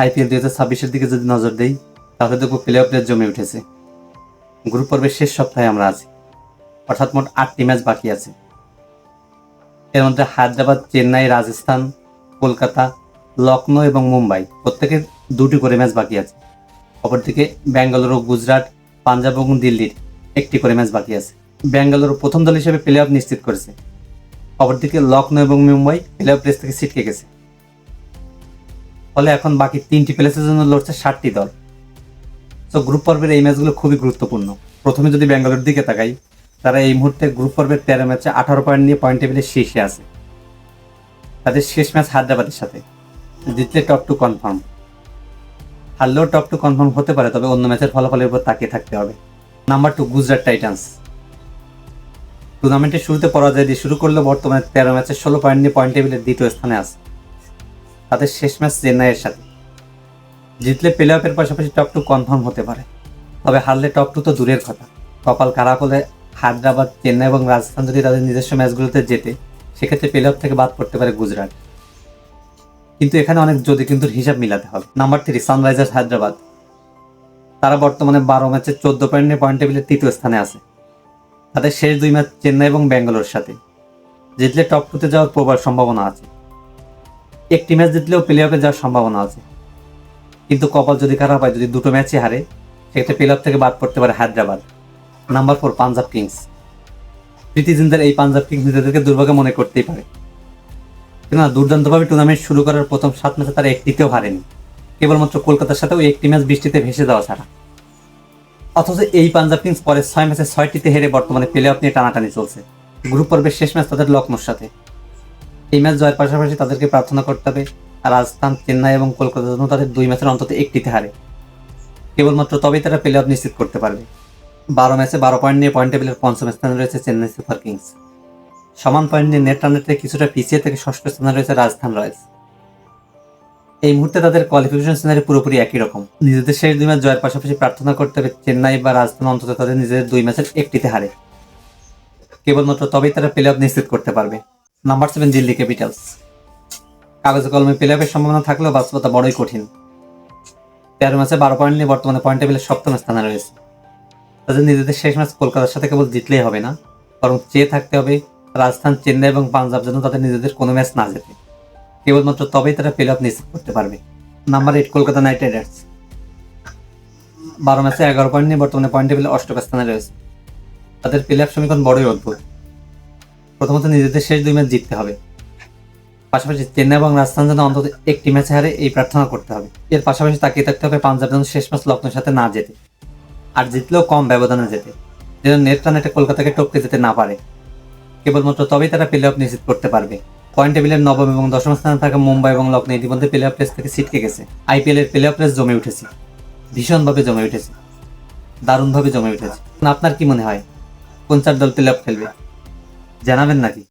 IPL 2026-এর দিকে যদি নজর দেই তাহলে দেখব প্লে অফ রেস জমে উঠেছে। গ্রুপ পর্বের শেষ সপ্তাহে আমরা আছি, অর্থাৎ মোট 8টি ম্যাচ বাকি আছে। এর মধ্যে হায়দ্রাবাদ, চেন্নাই, রাজস্থান, কলকাতা, লখনৌ এবং মুম্বাই প্রত্যেকের 2টি করে ম্যাচ বাকি আছে। অপরদিকে বেঙ্গালুরু, গুজরাট, পাঞ্জাব এবং দিল্লির 1টি করে ম্যাচ বাকি আছে। বেঙ্গালুরু প্রথম দল হিসেবে প্লে অফ নিশ্চিত করেছে। অপরদিকে লখনৌ এবং মুম্বাই প্লে অফ রেস থেকে ছিটকে গেছে। ফলে এখন বাকি 3টি প্লেসের জন্য লড়ছে 7টি দল। তো গ্রুপ পর্বের এই ম্যাচগুলো খুবই গুরুত্বপূর্ণ। প্রথমে যদি বেঙ্গালুরুর দিকে তাকাই, তারা এই মুহূর্তে গ্রুপ পর্বের 13 ম্যাচে 18 পয়েন্ট নিয়ে পয়েন্ট টেবিলের শীর্ষে আছে। তাদের শেষ ম্যাচ হায়দ্রাবাদের সাথে, জিতলে টপ 2 কনফার্ম। হারলেও টপ 2 কনফার্ম হতে পারে, তবে অন্য ম্যাচের ফলাফলের উপর তাকিয়ে থাকতে হবে। Number 2 Gujarat Titans. টুর্নামেন্টের শুরুতে পরাজয় দিয়ে শুরু করলেও বর্তমানে 13 ম্যাচে 16 পয়েন্ট নিয়ে পয়েন্ট টেবিলের 2য় স্থানে আছে। তাদের শেষ ম্যাচ চেন্নাইয়ের সাথে, জিতলে প্লে অফের পাশাপাশি টপ 2 কনফার্ম হতে পারে, তবে হারলে টপ 2 তো দূরের কথা। কপাল খারাপ হলে হায়দ্রাবাদ, চেন্নাই এবং রাজস্থান যদি তাদের নিজস্ব ম্যাচগুলোতে জেতে, সেক্ষেত্রে প্লে অফ থেকে বাদ পড়তে পারে গুজরাট। কিন্তু এখানে অনেক যদি কিন্তু হিসাব মিলাতে হবে। Number 3 Sunrisers Hyderabad. তারা বর্তমানে 12 ম্যাচে 14 পয়েন্ট নিয়ে পয়েন্ট টেবিলের 3য় স্থানে আছে। তাদের শেষ 2 ম্যাচ চেন্নাই এবং ব্যাঙ্গালোর সাথে, জিতলে টপ 2-তে যাওয়ার প্রবল সম্ভাবনা আছে। একটি ম্যাচ জিতলেও প্লে অফে যাওয়ার সম্ভাবনা আছে। কিন্তু কপাল যদি খারাপ হয়, যদি 2টো ম্যাচই হারে, সেক্ষেত্রে প্লে অফ থেকে বাদ পড়তে পারে হায়দ্রাবাদ। নাম্বার 4 পাঞ্জাব কিংস। প্রীতি জিন্দার এই পাঞ্জাব কিংস নিজেদেরকে দুর্ভাগ্য মনে করতেই পারে, কিন্তু দুর্দান্তভাবে টুর্নামেন্ট শুরু করার প্রথম 7 ম্যাচে তারা একটিতেও হারেনি, কেবলমাত্র কলকাতার সাথেও একটি ম্যাচ বৃষ্টিতে ভেসে যাওয়া ছাড়া। অথচ এই পাঞ্জাব কিংস পরে 6 ম্যাচে 6টিতে হেরে বর্তমানে প্লে অফ নিয়ে টানাটানি চলছে। গ্রুপ পর্বের শেষ ম্যাচ তাদের লখনৌর সাথে। এই ম্যাচ জয়ের পাশাপাশি তাদেরকে প্রার্থনা করতে হবে রাজস্থান, চেন্নাই এবং কলকাতার জন্য তাদের 2 ম্যাচের অন্তত একটিতে হারে, কেবলমাত্র তবেই তারা প্লে অফ নিশ্চিত করতে পারবে। 12 ম্যাচে 12 পয়েন্ট নিয়ে পয়েন্ট টেবিলের 5ম স্থানে রয়েছে চেন্নাই সুপার কিংস। সমান পয়েন্ট নিয়ে নেট রানের থেকে কিছুটা পিছিয়ে থেকে 6ষ্ঠ স্থানে রয়েছে রাজস্থান রয়্যালস। এই মুহূর্তে তাদের কোয়ালিফিকেশন সিনারি পুরোপুরি একই রকম। নিজেদের শেষ 2 ম্যাচ জয়ের পাশাপাশি প্রার্থনা করতে হবে চেন্নাই বা রাজস্থান অন্তত তাদের নিজেদের 2 ম্যাচের একটিতে হারে, কেবলমাত্র তবেই তারা প্লে অফ নিশ্চিত করতে পারবে। Number 7 Delhi Capitals. কাগজে কলমে প্লে অফের সম্ভাবনা থাকলেও বাস্তবতা বড়ই কঠিন। 13 ম্যাচে 12 পয়েন্ট নিয়ে বর্তমানে পয়েন্ট টেবিলের 7ম স্থানে রয়েছে। তাদের নিজেদের শেষ ম্যাচ কলকাতার সাথে কেবল জিতলেই হবে না, বরং চেয়ে থাকতে হবে রাজস্থান, চেন্নাই এবং পাঞ্জাব যেন তাদের নিজেদের কোনো ম্যাচ না জেতে, কেবলমাত্র তবেই তারা প্লে অফ নিশ্চিত করতে পারবে। Number 8 Kolkata night Riders. 12 ম্যাচে 11 পয়েন্ট নিয়ে বর্তমানে পয়েন্ট টেবিলে 8ম স্থানে রয়েছে। তাদের প্লে অফ সমীকরণ বড়ই অদ্ভুত। প্রথমত নিজেদের শেষ 2 ম্যাচ জিততে হবে, পাশাপাশি চেন্নাই এবং রাজস্থান যেন অন্তত একটি ম্যাচে হারে এই প্রার্থনা করতে হবে। এর পাশাপাশি তাকিয়ে থাকতে হবে পাঞ্জাব যেন শেষ ম্যাচ লখনৌর সাথে না জেতে, আর জিতলেও কম ব্যবধানে জেতে, যেন নেট রানেটে কলকাতাকে টপকে যেতে না পারে, কেবলমাত্র তবেই তারা প্লে অফ নিশ্চিত করতে পারবে। পয়েন্ট টেবিলের 9ম এবং 10ম স্থানে থাকা মুম্বাই এবং লখনৌ ইতিমধ্যে প্লে অফ রেস থেকে ছিটকে গেছে। আইপিএল এর প্লে অফ রেস জমে উঠেছে, ভীষণভাবে জমে উঠেছে, দারুণভাবে জমে উঠেছে। আপনার কি মনে হয় কোন 4 দল প্লে অফ খেলবে? জানাবেন নাকি?